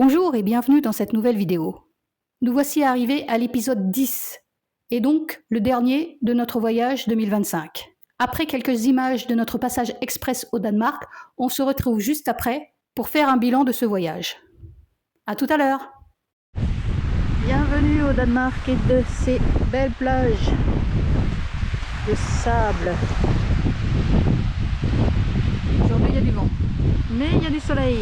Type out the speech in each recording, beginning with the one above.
Bonjour et bienvenue dans cette nouvelle vidéo. Nous voici arrivés à l'épisode 10, et donc le dernier de notre voyage 2025. Après quelques images de notre passage express au Danemark, on se retrouve juste après pour faire un bilan de ce voyage. À tout à l'heure. Bienvenue au Danemark et de ces belles plages de sable. Aujourd'hui il y a du vent, mais il y a du soleil.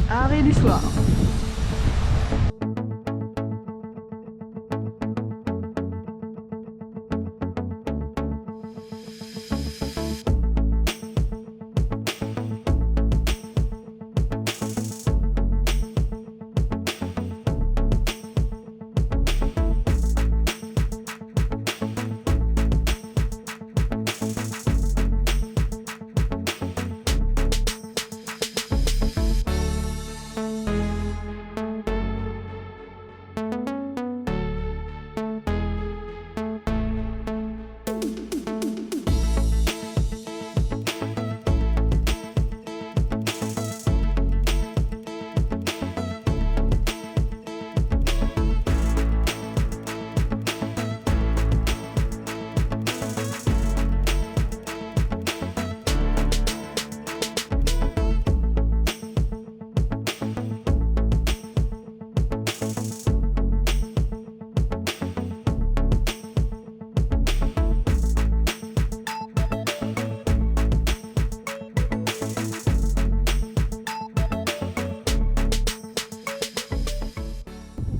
Arrêt du soir.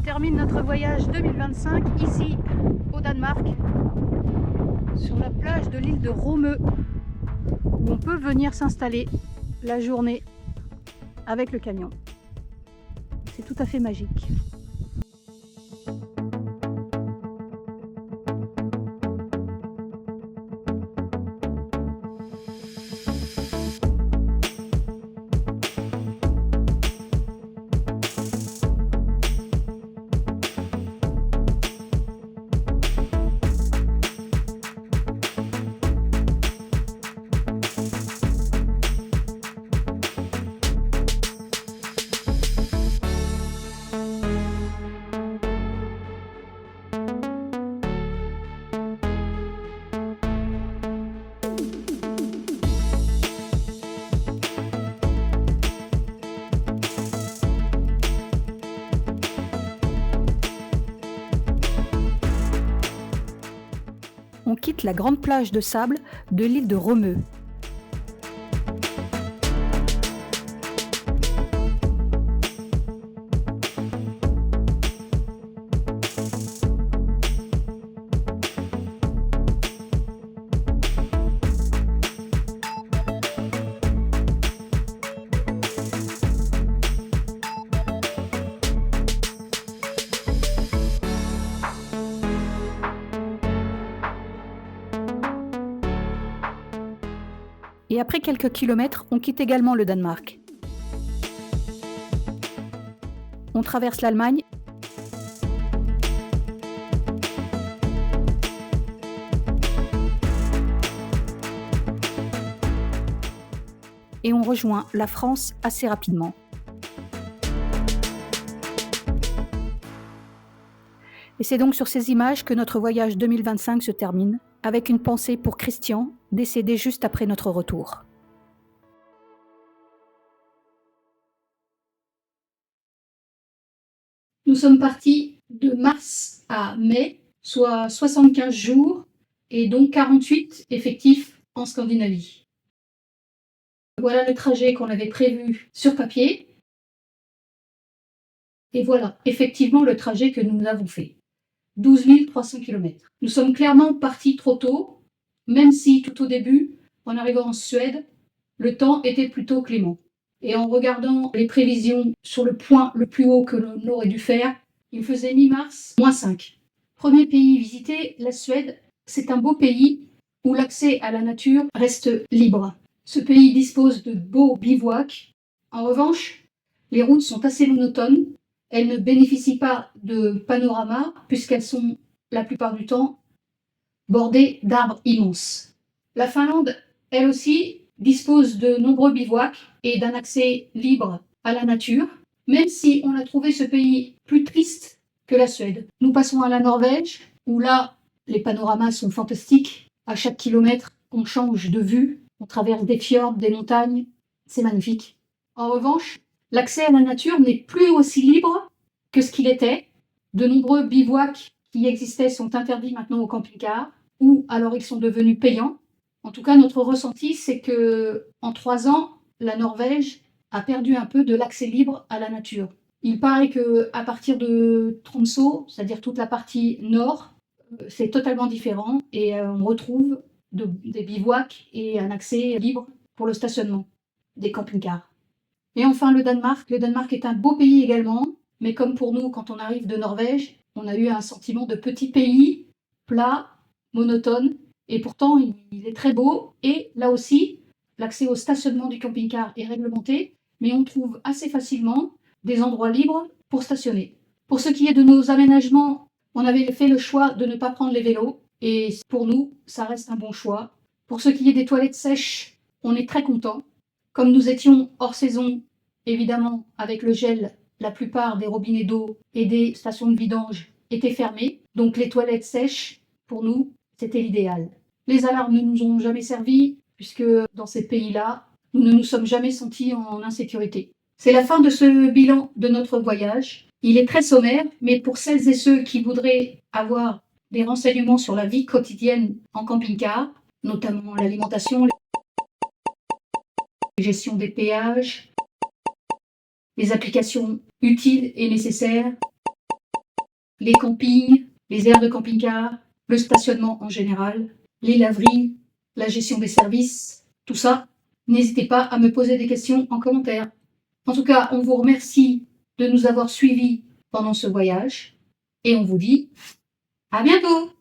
Termine notre voyage 2025 ici au Danemark sur la plage de l'île de Romø où on peut venir s'installer la journée avec le camion. C'est tout à fait magique. On quitte la grande plage de sable de l'île de Romø. Et après quelques kilomètres, on quitte également le Danemark. On traverse l'Allemagne et on rejoint la France assez rapidement. Et c'est donc sur ces images que notre voyage 2025 se termine, avec une pensée pour Christian, décédé juste après notre retour. Nous sommes partis de mars à mai, soit 75 jours, et donc 48 effectifs en Scandinavie. Voilà le trajet qu'on avait prévu sur papier. Et voilà effectivement le trajet que nous avons fait. 12 300 km. Nous sommes clairement partis trop tôt, même si tout au début, en arrivant en Suède, le temps était plutôt clément. Et en regardant les prévisions sur le point le plus haut que l'on aurait dû faire, il faisait mi-mars, -5. Premier pays visité, la Suède. C'est un beau pays où l'accès à la nature reste libre. Ce pays dispose de beaux bivouacs. En revanche, les routes sont assez monotones elles ne bénéficient pas de panorama puisqu'elles sont la plupart du temps bordées d'arbres immenses. La Finlande, elle aussi, dispose de nombreux bivouacs et d'un accès libre à la nature, même si on a trouvé ce pays plus triste que la Suède. Nous passons à la Norvège, où là, les panoramas sont fantastiques. À chaque kilomètre, on change de vue, on traverse des fjords, des montagnes, c'est magnifique. En revanche, l'accès à la nature n'est plus aussi libre que ce qu'il était. De nombreux bivouacs qui existaient sont interdits maintenant aux camping-cars, ou alors ils sont devenus payants. En tout cas, notre ressenti, c'est que en 3 ans, la Norvège a perdu un peu de l'accès libre à la nature. Il paraît que à partir de Tromsø, c'est-à-dire toute la partie nord, c'est totalement différent et on retrouve des bivouacs et un accès libre pour le stationnement des camping-cars. Et enfin, le Danemark. Le Danemark est un beau pays également, mais comme pour nous, quand on arrive de Norvège, on a eu un sentiment de petit pays, plat, monotone, et pourtant il est très beau. Et là aussi, l'accès au stationnement du camping-car est réglementé, mais on trouve assez facilement des endroits libres pour stationner. Pour ce qui est de nos aménagements, on avait fait le choix de ne pas prendre les vélos, et pour nous, ça reste un bon choix. Pour ce qui est des toilettes sèches, on est très content. Comme nous étions hors saison, évidemment, avec le gel, la plupart des robinets d'eau et des stations de vidange étaient fermées. Donc les toilettes sèches, pour nous, c'était l'idéal. Les alarmes ne nous ont jamais servi, puisque dans ces pays-là, nous ne nous sommes jamais sentis en insécurité. C'est la fin de ce bilan de notre voyage. Il est très sommaire, mais pour celles et ceux qui voudraient avoir des renseignements sur la vie quotidienne en camping-car, notamment l'alimentation, la gestion des péages, les applications utiles et nécessaires, les campings, les aires de camping-car, le stationnement en général, les laveries, la gestion des services, tout ça, n'hésitez pas à me poser des questions en commentaire. En tout cas, on vous remercie de nous avoir suivis pendant ce voyage et on vous dit à bientôt!